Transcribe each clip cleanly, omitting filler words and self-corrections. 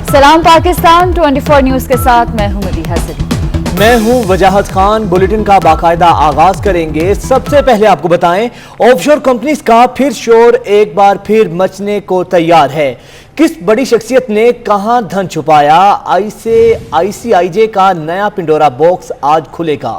सलाम पाकिस्तान 24 न्यूज के साथ मैं हूं मदीहा सलीम। मैं हूं वजाहत खान। बुलेटिन का बाकायदा आगाज करेंगे। सबसे पहले आपको बताएं, ऑफशोर कंपनीज का फिर शोर एक बार फिर मचने को तैयार है। किस बड़ी शख्सियत ने कहां धन छुपाया? ICIJ का नया पिंडोरा बॉक्स आज खुलेगा।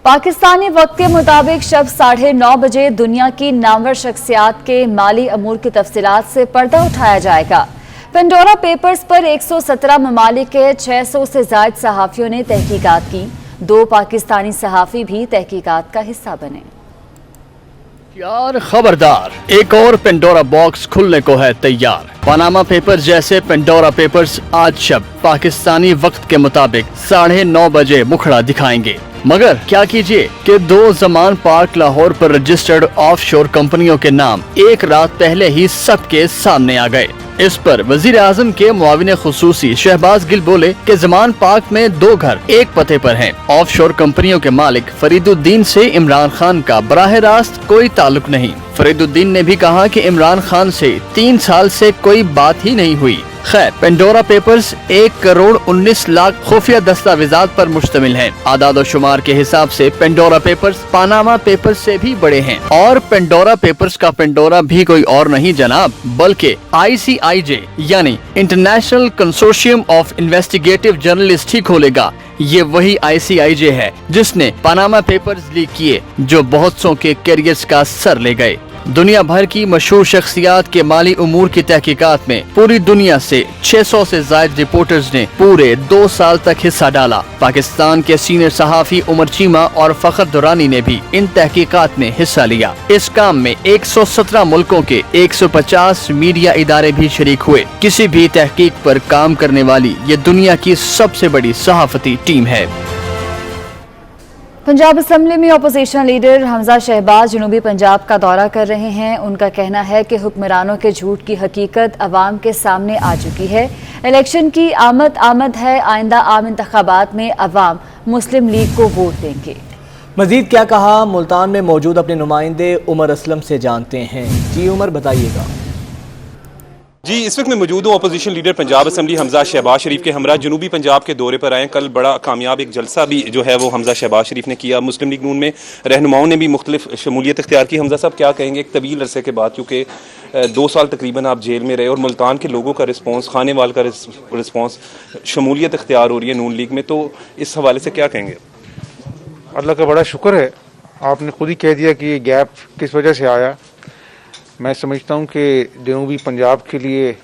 पाकिस्तानी वक्त के मुताबिक शब 9:30 बजे दुनिया की नामवर शख्सियात के माली अमूर की तफसीलात से पर्दा उठाया जाएगा। पेंडोरा पेपर्स पर 117 ममालिक के 600 से जायद सहाफियों ने तहकीकात की। 2 पाकिस्तानी सहाफी भी तहकीकात का हिस्सा बने। यार खबरदार, एक और पेंडोरा बॉक्स खुलने को है तैयार। पनामा पेपर्स जैसे पेंडोरा पेपर्स आज शब पाकिस्तानी वक्त के मुताबिक 9:30 बजे मुखड़ा दिखाएंगे। मगर क्या कीजिए कि 2 ज़मान पार्क लाहौर पर रजिस्टर्ड ऑफशोर कंपनियों के नाम एक रात पहले ही सबके सामने आ गए। इस पर वजीर आजम के मुआविन खुसूसी शहबाज गिल बोले कि ज़मान पार्क में 2 घर एक पते पर हैं। ऑफशोर कंपनियों के मालिक फरीदुद्दीन से इमरान खान का बराह रास्त कोई ताल्लुक नहीं। फरीदुद्दीन ने भी कहा कि इमरान खान से 3 साल से कोई बात ही नहीं हुई। खैर, पेंडोरा पेपर्स 1,19,00,000 खुफिया दस्तावेजात पर मुश्तमिल है। आदाद शुमार के हिसाब से पेंडोरा पेपर्स पानामा पेपर्स से भी बड़े हैं। और पेंडोरा पेपर्स का पेंडोरा भी कोई और नहीं जनाब, बल्कि ICIJ यानी international consortium of investigative journalist ही खोलेगा। ये वही ICIJ है जिसने पनामा पेपर्स लीक किए, जो बहुत सौ के कैरियर्स का सर ले गए। दुनिया भर की मशहूर शख्सियात के माली उमूर की तहकीकात में पूरी दुनिया से 600 से ज्यादा रिपोर्टर्स ने पूरे 2 साल तक हिस्सा डाला। पाकिस्तान के सीनियर सहाफी उमर चीमा और फखर दुरानी ने भी इन तहकीकात में हिस्सा लिया। इस काम में 117 मुल्कों के 150 मीडिया इदारे भी शरीक हुए। किसी भी तहकीक पर काम करने वाली ये दुनिया की सबसे बड़ी सहाफती टीम है। पंजाब असम्बली में अपोजिशन लीडर हमजा शहबाज जनूबी पंजाब का दौरा कर रहे हैं। उनका कहना है कि हुक्मरानों के झूठ की हकीकत अवाम के सामने आ चुकी है। इलेक्शन की आमद है, आइंदा आम इंतखाबात में अवाम मुस्लिम लीग को वोट देंगे। मजीद क्या कहा, मुल्तान में मौजूद अपने नुमाइंदे उमर असलम से जानते हैं। जी उमर, बताइएगा। जी, इस वक्त मैं मौजूद हूँ opposition leader Punjab assembly Hamza Shahbaz Sharif के हमरा जनूबी पंजाब के दौरे पर आए। कल बड़ा कामयाब एक जलसा भी जो है वो हमजा शहबाज शरीफ ने किया। मुस्लिम लीग नून में रहनुमाओं ने भी मुख्तलिफ शमूलियत इख्तियार की। हमजा साहब, क्या कहेंगे एक तवील अरसे के बाद, क्योंकि 2 साल तकरीबन आप जेल में रहे और मुल्तान के लोगों का रिस्पॉन्स, खाने वाल का रिस्पॉन्स, शमूलियत इख्तियार हो रही है नून लीग में, तो इस हवाले से क्या कहेंगे? अल्लाह का बड़ा शुक्र है, आपने खुद ही कह दिया कि ये गैप किस वजह से आया। मैं समझता हूँ कि जनूबी पंजाब के लिए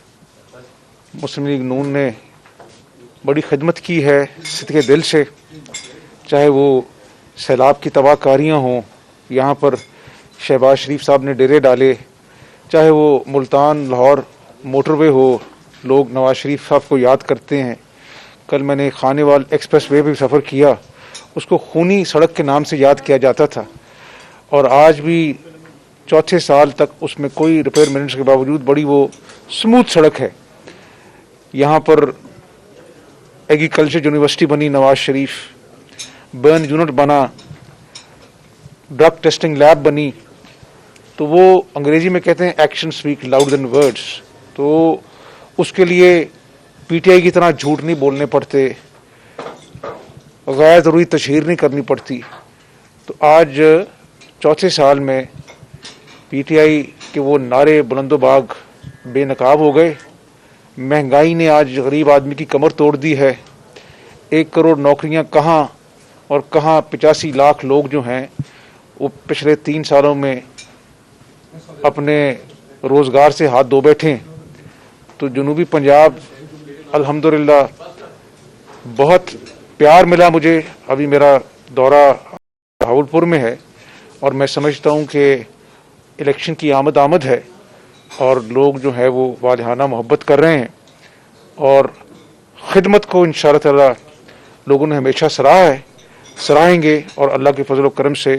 मुस्लिम लीग नून ने बड़ी खिदमत की है सिद्के दिल से। चाहे वो सैलाब की तबाहकारियाँ हों, यहाँ पर शहबाज शरीफ साहब ने डेरे डाले, चाहे वो मुल्तान लाहौर मोटरवे हो, लोग नवाज शरीफ साहब को याद करते हैं। कल मैंने खानेवाल एक्सप्रेस वे भी सफ़र किया, उसको खूनी सड़क के नाम से याद किया जाता था, और आज भी चौथे साल तक उसमें कोई रिपेयर मेंटेनेंस के बावजूद बड़ी वो स्मूथ सड़क है। यहाँ पर एग्रीकल्चर यूनिवर्सिटी बनी, नवाज शरीफ, बर्न यूनिट बना, ड्रग टेस्टिंग लैब बनी। तो वो अंग्रेजी में कहते हैं action speak loud than words. तो उसके लिए PTI की तरह झूठ नहीं बोलने पड़ते, गैर ज़रूरी तशहीर नहीं करनी पड़ती। तो आज चौथे साल में PTI के वो नारे बुलंदोबाग बेनकाब हो गए। महंगाई ने आज गरीब आदमी की कमर तोड़ दी है। 1 करोड़ नौकरियां कहाँ और कहाँ 85 लाख लोग जो हैं वो पिछले 3 सालों में अपने रोज़गार से हाथ धो बैठे। तो जनूबी पंजाब अल्हम्दुलिल्लाह बहुत प्यार मिला मुझे। अभी मेरा दौरा भावलपुर में है और मैं समझता हूँ कि इलेक्शन की आमद है और लोग जो है वो वालिहाना मोहब्बत कर रहे हैं, और खिदमत को इंशाअल्लाह ताला लोगों ने हमेशा सराहा है, सराहेंगे। और अल्लाह के फजल व करम से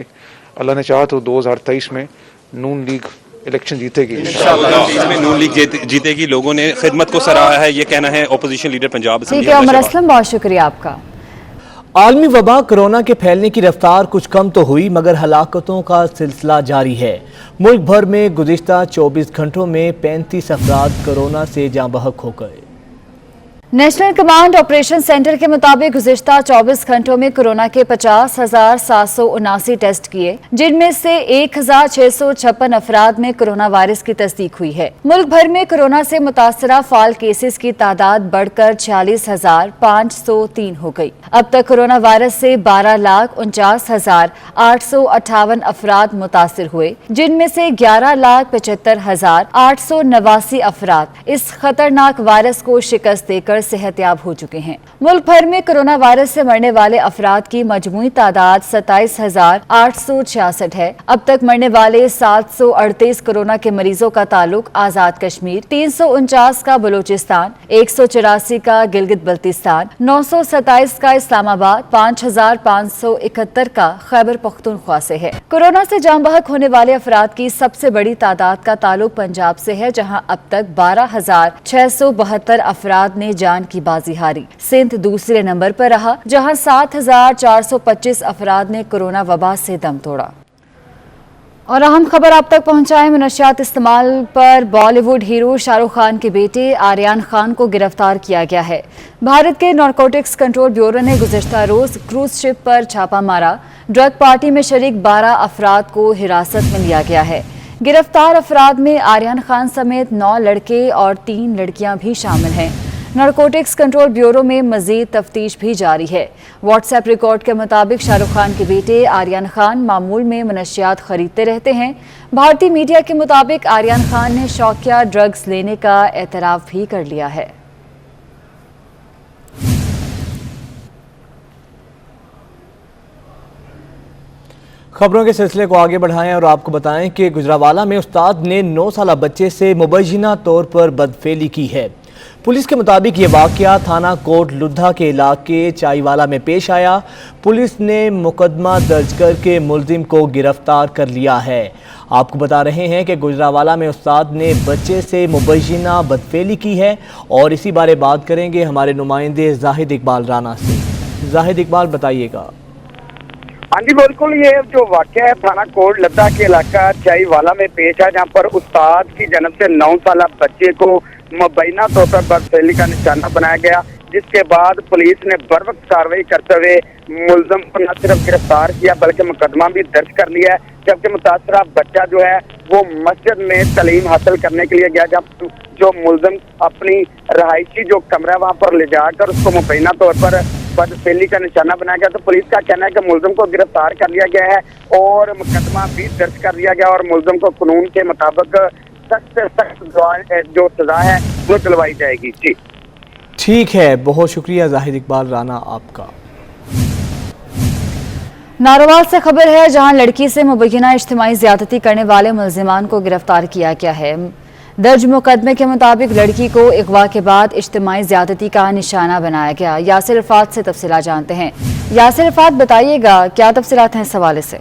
अल्लाह ने चाहा तो 2023 में नून लीग इलेक्शन जीतेगी। इंशाअल्लाह में नून लीग जीतेगी। लोगों ने खिदमत को सराहा है, ये कहना है अपोजिशन लीडर पंजाब असम्बली। ठीक है उमर असलम, बहुत शुक्रिया आपका। आलमी वबा कोरोना के फैलने की रफ्तार कुछ कम तो हुई, मगर हलाकतों का सिलसिला जारी है। मुल्क भर में गुज़िश्ता 24 घंटों में 35 अफराद कोरोना से जाँ बहक हो गए। नेशनल कमांड ऑपरेशन सेंटर के मुताबिक गुज़िश्ता 24 घंटों में कोरोना के 50,779 टेस्ट किए, जिनमें से 1,656 अफराद में कोरोना वायरस की तस्दीक हुई है। मुल्क भर में कोरोना से मुतासरा फाल केसेस की तादाद बढ़कर 46,503 हो गई। अब तक कोरोना वायरस से 12,49,858 अफराद मुतासिर हुए, जिनमें से 11,75,889 अफराद इस खतरनाक वायरस को शिकस्त देकर सेहतयाब हो चुके हैं। मुल्क भर में कोरोना वायरस से मरने वाले अफराद की मजमूई तादाद 27,866 है। अब तक मरने वाले 738 कोरोना के मरीजों का ताल्लुक आजाद कश्मीर, 349 का बलूचिस्तान, 184 का गिलगित बल्तिस्तान, 927 का इस्लामाबाद, 5,571 का खैबर पख्तूनख्वा से है। कोरोना से जान बहक होने वाले अफराद की सबसे बड़ी तादाद का ताल्लुक पंजाब से है, जहां अब तक 12,672 अफराद ने जान की बाजी हारी। सिंध दूसरे नंबर पर रहा, जहां 7,425 अफराद ने कोरोना वबा से दम तोड़ा। और अहम खबर आप तक पहुंचाएं, मनशियात इस्तेमाल पर बॉलीवुड हीरो शाहरुख खान के बेटे आर्यन खान को गिरफ्तार किया गया है। भारत के नारकोटिक्स कंट्रोल ब्यूरो ने गुज़िश्ता रोज क्रूज शिप पर छापा मारा। ड्रग पार्टी में शरीक 12 अफराद को हिरासत में लिया गया है। गिरफ्तार अफराद में आर्यन खान समेत 9 लड़के और 3 लड़कियां भी शामिल हैं। नारकोटिक्स कंट्रोल ब्यूरो में मजीद तफ्तीश भी जारी है। व्हाट्सएप रिकॉर्ड के मुताबिक शाहरुख खान के बेटे आर्यन खान मामूल में मनशियात खरीदते रहते हैं। भारतीय मीडिया के मुताबिक आर्यन खान ने शौकिया ड्रग्स लेने का एतराफ़ भी कर लिया है। खबरों के सिलसिले को आगे बढ़ाएं और आपको बताएं कि गुजरावाला में उस्ताद ने 9 साला बच्चे से मुबैना तौर पर बदफेली की है। पुलिस के मुताबिक ये वाक़या थाना कोट लुद्धा के इलाके चाईवाला में पेश आया। पुलिस ने मुकदमा दर्ज करके मुलजिम को गिरफ्तार कर लिया है। आपको बता रहे हैं कि गुजरावाला में उस्ताद ने बच्चे से मुबैना बदफेली की है और इसी बारे बात करेंगे हमारे नुमाइंदे जाहिद इकबाल राना से। जाहिद इकबाल, बताइएगा। हाँ जी बिल्कुल, ये जो वाक़या है थाना कोट लद्दा के इलाका चाईवाला में पेश है, जहाँ पर उस्ताद की जन्म से 9 साला बच्चे को मुबैना तौर पर बदफेली का निशाना बनाया गया, जिसके बाद पुलिस ने बरवक्त कार्रवाई करते हुए मुलजिम को न सिर्फ गिरफ्तार किया बल्कि मुकदमा भी दर्ज कर लिया है। जबकि मुतासरा बच्चा जो है वो मस्जिद में तालीम हासिल करने के लिए गया, जब जो मुलजिम अपनी रहायशी जो कमरा वहाँ पर ले जाकर उसको मुबैना तौर पर बदफेली का निशाना बनाया गया। तो पुलिस का कहना है कि मुलजिम को गिरफ्तार कर लिया गया है और मुकदमा भी दर्ज कर लिया गया और मुलजिम को कानून के मुताबिक सख्त से सख्त जो सजा है वो दिलवाई जाएगी। जी ठीक है, बहुत शुक्रिया जाहिद इकबाल राना आपका। नारोवाल से खबर है, जहां लड़की से मुबैना इज्तिमाई ज्यादती करने वाले मुलजिमान को गिरफ्तार किया गया है। दर्ज मुकदमे के मुताबिक लड़की को अगवा के बाद इज्तिमाई ज्यादती का निशाना बनाया गया। यासिर इरफात से तफसीलात जानते हैं। यासिर इरफात, बताइएगा क्या तफसीलात हैं इस हवाले से।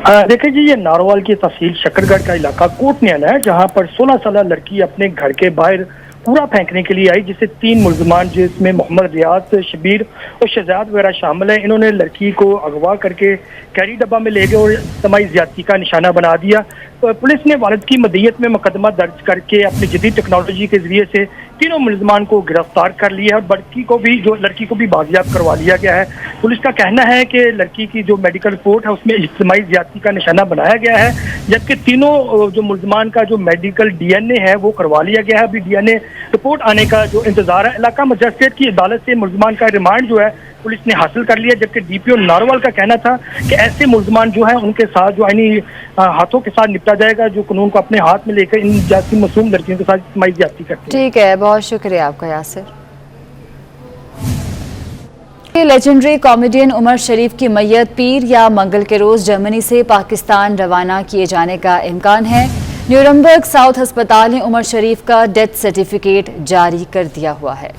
देखिए जी, ये नारोवाल की तहसील शकरगढ़ का इलाका कोट न्याना है, जहाँ पर 16 साल लड़की अपने घर के बाहर कूड़ा फेंकने के लिए आई, जिससे 3 मुलजमान जिसमें मोहम्मद रियाज, शबीर और शहजाद वगैरह शामिल हैं, इन्होंने लड़की को अगवा करके कैरी डब्बा में ले गए और इज्तिमाई ज्यादती का निशाना बना दिया। तो पुलिस ने वालिद की मदीयत में मुकदमा दर्ज करके अपनी जदीद टेक्नोलॉजी के जरिए से तीनों मुलजमान को गिरफ्तार कर लिया है और लड़की को भी बाजियाब करवा लिया गया है। पुलिस का कहना है कि लड़की की जो मेडिकल रिपोर्ट है उसमें इज्तिमाई ज्यादती का निशाना बनाया गया है, जबकि तीनों जो मुलजमान का जो मेडिकल DNA है वो करवा लिया गया है। अभी DNA रिपोर्ट आने का जो इंतजार है। इलाका मजिस्ट्रेट की अदालत से मुलजमान का रिमांड जो है पुलिस ने हासिल कर लिया, जबकि DPO नारोवाल का कहना था कि ऐसे मुलजमान जो है उनके साथ जो आईनी हाथों के साथ निपटा जाएगा, जो कानून को अपने हाथ में लेकर इन जैसी मासूम लड़कियों के साथ इज्तिमाई ज्यादती करते हैं। ठीक है, बहुत शुक्रिया आपका यासिर। लेजेंडरी कॉमेडियन उमर शरीफ की मैयत पीर या मंगल के रोज जर्मनी से पाकिस्तान रवाना किए जाने का इम्कान है। न्यूरमबर्ग साउथ अस्पताल ने उमर शरीफ का डेथ सर्टिफिकेट जारी कर दिया हुआ है।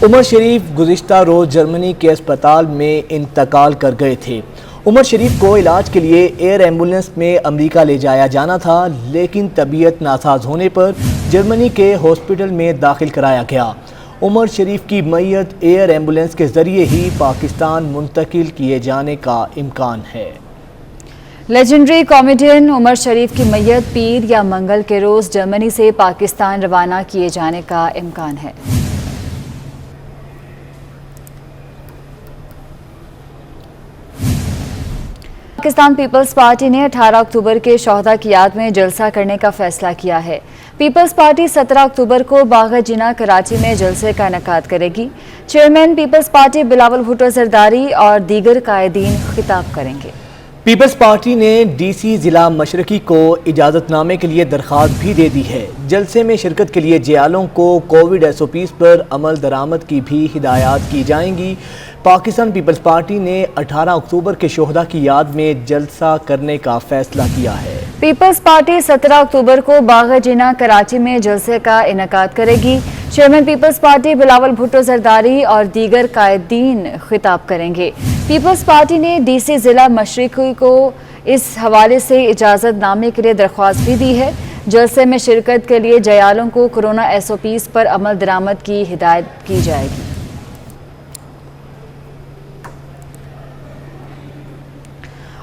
उमर शरीफ गुज़िश्ता रोज जर्मनी के अस्पताल में इंतकाल कर गए थे। उमर शरीफ को इलाज के लिए एयर एम्बुलेंस में अमेरिका ले जाया जाना था, लेकिन तबीयत नासाज होने पर जर्मनी के हॉस्पिटल में दाखिल कराया गया। उमर शरीफ की मैयत एयर एम्बुलेंस के जरिए ही पाकिस्तान मुंतकिल किए जाने का इम्कान है। लेजेंडरी कॉमेडियन उमर शरीफ की मैयत पीर या मंगल के रोज जर्मनी से पाकिस्तान रवाना किए जाने का इम्कान है। पाकिस्तान पीपल्स पार्टी ने 18 अक्टूबर के शोहदा की याद में जलसा करने का फैसला किया है। पीपल्स पार्टी 17 अक्टूबर को बाग जिना कराची में जलसे का इनेकाद करेगी। चेयरमैन पीपल्स पार्टी बिलावल भुट्टो जरदारी और दीगर कायदीन खिताब करेंगे। पीपल्स पार्टी ने डीसी जिला मशरकी को इजाज़तनामे के लिए दरख्वास्त भी दे दी है। जलसे में शिरकत के लिए जयालों को कोविड SOPs पर अमल दरामद की भी हिदायत की जाएंगी। पाकिस्तान पीपल्स पार्टी ने 18 अक्टूबर के शोहदा की याद में जलसा करने का फैसला किया है। पीपल्स पार्टी 17 अक्टूबर को बाग जिना कराची में जलसे का इनेकाद करेगी। चेयरमैन पीपल्स पार्टी बिलावल भुट्टो जरदारी और दीगर कायदीन खिताब करेंगे। पीपल्स पार्टी ने DC जिला मशरकी को इस हवाले से इजाज़तनामे के लिए दरख्वास्त भी दी है। जलसे में शिरकत के लिए जयालों को कोरोना SOPs पर अमल दरामद की हिदायत की जाएगी।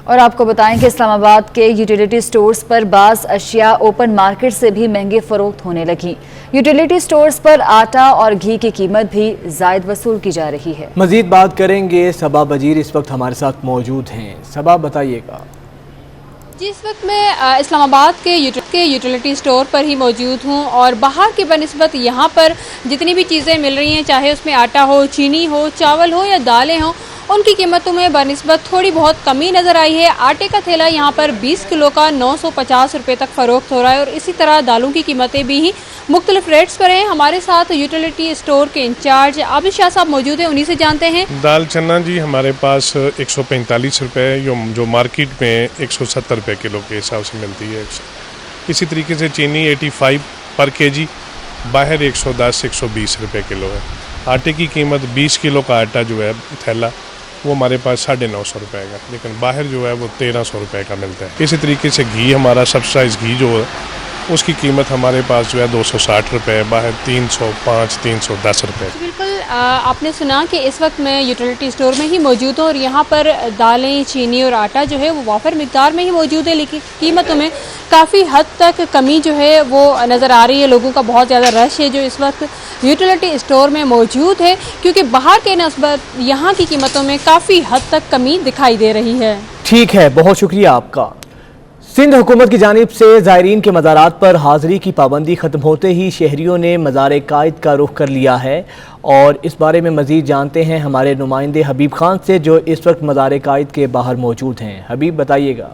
और आपको बताएं कि इस्लामाबाद के यूटिलिटी स्टोर्स पर बाज़ अशिया ओपन मार्केट से भी महंगे फरोख्त होने लगी। यूटिलिटी स्टोर्स पर आटा और घी की कीमत भी ज़ायद वसूल की जा रही है। मजीद बात करेंगे, सबा बजीर इस वक्त हमारे साथ मौजूद हैं। सबा, बताइएगा। जी, इस वक्त मैं इस्लामाबाद के यूटिलिटी स्टोर पर ही मौजूद हूँ और बाहर के बनिस्बत यहाँ पर जितनी भी चीज़ें मिल रही हैं, चाहे उसमें आटा हो, चीनी हो, चावल हो या दालें हों, उनकी कीमतों में बनिस्बत थोड़ी बहुत कमी नज़र आई है। आटे का थैला यहाँ पर 20 किलो का 950 रुपये तक फ़रोख्त हो रहा है और इसी तरह दालों की कीमतें भी मुख्तलिफ रेट्स पर हैं। हमारे साथ यूटिलिटी स्टोर के इंचार्ज आबिद शाह साहब मौजूद हैं, उन्हीं से जानते हैं। दाल चना जी हमारे पास 145 रुपये, जो मार्केट में 170 रुपये किलो के हिसाब से मिलती है। इसी तरीके से चीनी 85 पर केजी, बाहर 110-120 रुपये किलो है। आटे की कीमत 20 किलो का आटा जो है थैला वो हमारे पास 950 रुपये का, लेकिन बाहर जो है वो 1300 रुपये का मिलता है। इसी तरीके से घी, हमारा सब्सिडाइज घी जो है उसकी कीमत हमारे पास जो है 260 रुपये, बाहर 305-310 रुपये। बिल्कुल, आपने सुना कि इस वक्त मैं यूटिलिटी स्टोर में ही मौजूद हूँ और यहाँ पर दालें, चीनी और आटा जो है वो वाफर मिकदार में ही मौजूद है, लेकिन कीमतों में काफ़ी हद तक कमी जो है वो नज़र आ रही है। लोगों का बहुत ज़्यादा रश है जो इस वक्त यूटिलिटी स्टोर में मौजूद है, क्योंकि बाहर के नस्बत यहाँ की कीमतों में काफ़ी हद तक कमी दिखाई दे रही है। ठीक है, बहुत शुक्रिया आपका। सिंध हुकूमत की जानिब से ज़ायरीन के मज़ारात पर हाज़िरी की पाबंदी ख़त्म होते ही शहरियों ने मज़ार कायद का रुख कर लिया है और इस बारे में मज़ीद जानते हैं हमारे नुमाइंदे हबीब खान से, जो इस वक्त मज़ार कायद के बाहर मौजूद हैं। हबीब, बताइएगा।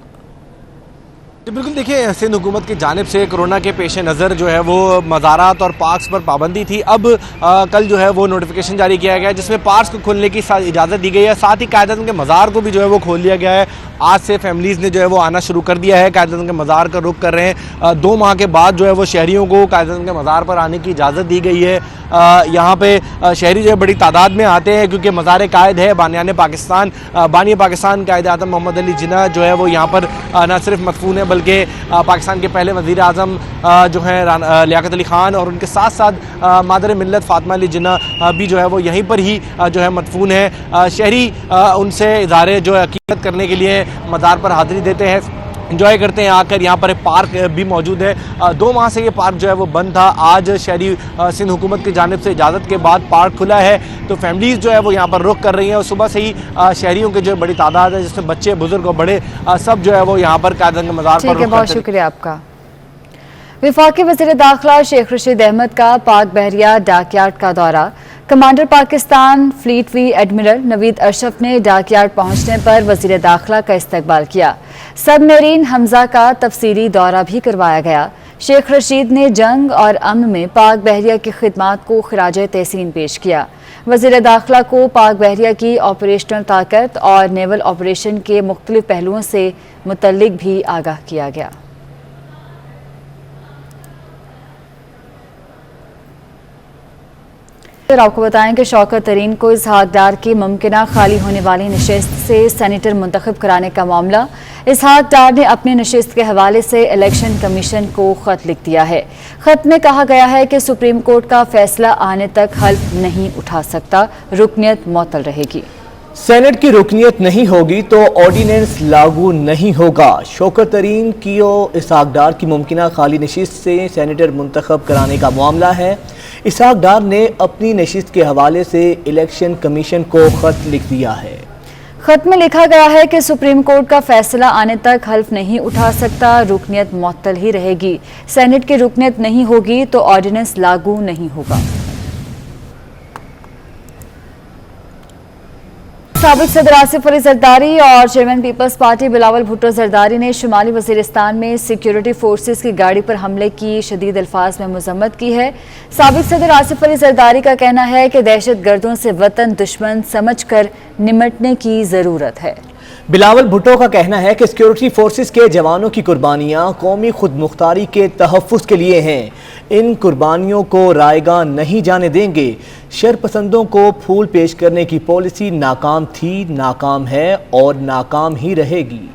बिल्कुल, देखिए, सिंध हुकूमत की जानिब से कोरोना के पेश नज़र जो है वो मज़ारात और पार्क्स पर पाबंदी थी। अब कल जो है वो नोटिफिकेशन जारी किया गया है जिसमें पार्क्स को खोलने की इजाज़त दी गई है। साथ ही कायदतन के मज़ार को भी जो है वो खोल दिया गया है। आज से फैमिलीज़ ने जो है वो आना शुरू कर दिया है, कायदतन के मज़ार का रुख कर रहे हैं। 2 माह के बाद जो है वो शहरियों को कायदतन के मज़ार पर आने की इजाज़त दी गई है। यहाँ पे शहरी जो है बड़ी तादाद में आते हैं क्योंकि मज़ार कायद है। बानी पाकिस्तान कायद आज़म मोहम्मद अली जिन्ना जो है वो यहाँ पर न सिर्फ मदफून है बल्कि पाकिस्तान के पहले वज़ीर आज़म जो हैं लियाकत अली ख़ान और उनके साथ साथ मादर मिल्लत फ़ातिमा अली जिन्ना भी जो है वो यहीं पर ही जो है मदफून है। शहरी उनसे इज़हार जो है अक़ीदत करने के लिए मज़ार पर हाज़िरी देते हैं, इंजॉय करते हैं आकर। यहाँ पर एक पार्क भी मौजूद है। 2 माह से ये पार्क जो है वो बंद था। आज शहरी सिंध हुकूमत की जानिब से इजाज़त के बाद पार्क खुला है तो फैमिलीज़ जो है वो यहाँ पर रुख कर रही हैं और सुबह से ही शहरियों के जो बड़ी तादाद है जिसमें बच्चे, बुजुर्ग और बड़े सब जो है वो यहाँ पर कायदतन के मज़ार पर। बहुत शुक्रिया आपका। वफाकी वज़ीर दाखिला शेख रशीद अहमद का पाक बहरिया डाकयार्ड का दौरा। Commander Pakistan fleet vice admiral Naveed Ashraf ने डाकयार्ड पहुंचने पर वज़ीर दाखिला का इस्तकबाल किया। सबमरीन हमजा का तफसीली दौरा भी करवाया गया। शेख रशीद ने जंग और अमन में पाक बहरिया की खिदमात को खिराज तहसीन पेश किया। वज़ीर दाखिला को पाक बहरिया की ऑपरेशनल ताकत और नेवल ऑपरेशन के मुख्तलिफ पहलुओं से मुतल्लिक भी आगाह किया गया। आपको बताएं कि शौकत तरीन को इसहाक डार की मुमकिना खाली होने वाली नशिस्त से सेनेटर मुंतखब कराने का मामला। इसहाक डार ने अपनी नशिस्त के हवाले से इलेक्शन कमीशन को खत लिख दिया है। खत में कहा गया है कि सुप्रीम कोर्ट का फैसला आने तक हल्फ नहीं उठा सकता, रुकनियत मुअत्तल रहेगी। सेनेट की रुकनियत नहीं होगी तो ऑर्डिनेंस लागू नहीं होगा। शौकत तरीन की इसहाक डार की मुमकिना खाली नशिस्त से सेनेटर मुंतखब कराने का मामला है। इसहाक डार ने अपनी नशिस्त के हवाले से इलेक्शन कमीशन को खत लिख दिया है। खत में लिखा गया है कि सुप्रीम कोर्ट का फैसला आने तक हल्फ नहीं उठा सकता, रुकनियत मुअत्तल ही रहेगी। सेनेट की रुकनियत नहीं होगी तो ऑर्डिनेंस लागू नहीं होगा। साबिक सदर आसिफ अली जरदारी और चेयरमैन पीपल्स पार्टी बिलावल भुट्टो जरदारी ने शुमाली वजीरिस्तान में सिक्योरिटी फोर्सेस की गाड़ी पर हमले की शदीद अल्फाज में मजम्मत की है। साबिक सदर आसिफ अली जरदारी का कहना है कि दहशत गर्दों से वतन दुश्मन समझकर निमटने की जरूरत है। बिलावल भुट्टो का कहना है कि सिक्योरिटी फोर्सेस के जवानों की कुर्बानियां कौमी खुद मुख्तारी के तहफ़्फ़ुज़ के लिए हैं। इन कुर्बानियों को रायगा नहीं जाने देंगे। शरपसंदों को फूल पेश करने की पॉलिसी नाकाम थी, नाकाम है और नाकाम ही रहेगी।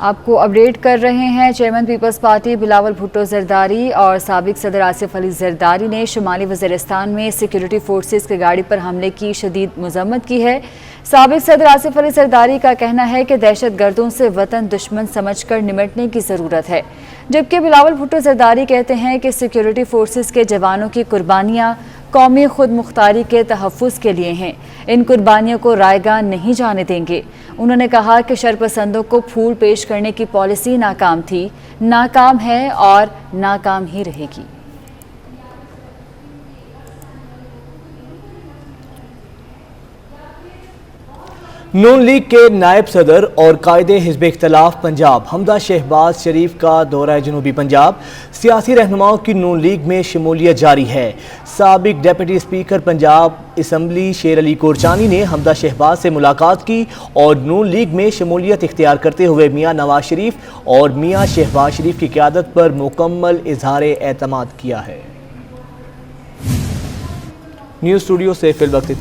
आपको अपडेट कर रहे हैं चेयरमैन पीपल्स पार्टी बिलावल भुट्टो जरदारी और साबिक सदर आसिफ अली जरदारी ने शुमाली वज़ीरिस्तान में सिक्योरिटी फोर्सेस की गाड़ी पर हमले की शदीद मजम्मत की है। साबिक सदर आसिफ अली जरदारी का कहना है कि दहशत गर्दों से वतन दुश्मन समझकर निमटने की ज़रूरत है, जबकि बिलावल भुट्टो जरदारी कहते हैं कि सिक्योरिटी फोर्सेस के जवानों की कुर्बानियाँ कौमी खुद मुख्तारी के तहफ़्फ़ुज़ के लिए हैं। इन कुर्बानियों को रायगा नहीं जाने देंगे। उन्होंने कहा कि शरपसंदों को फूल पेश करने की पॉलिसी नाकाम थी, नाकाम है और नाकाम ही रहेगी। नून लीग के नायब सदर और कायदे हिज़्ब इख्तिलाफ पंजाब हमदा शहबाज शरीफ का दौरा जनूबी पंजाब। सियासी रहनुमाओं की नून लीग में शमूलियत जारी है। साबिक डिप्टी स्पीकर पंजाब असम्बली शेर अली कोरचानी ने हमदा शहबाज से मुलाकात की और नून लीग में शमूलियत इख्तियार करते हुए मियाँ नवाज शरीफ और मियाँ शहबाज शरीफ की क़यादत पर मुकम्मल इजहार एतमाद किया है। न्यूज़ स्टूडियो से फिल वक्त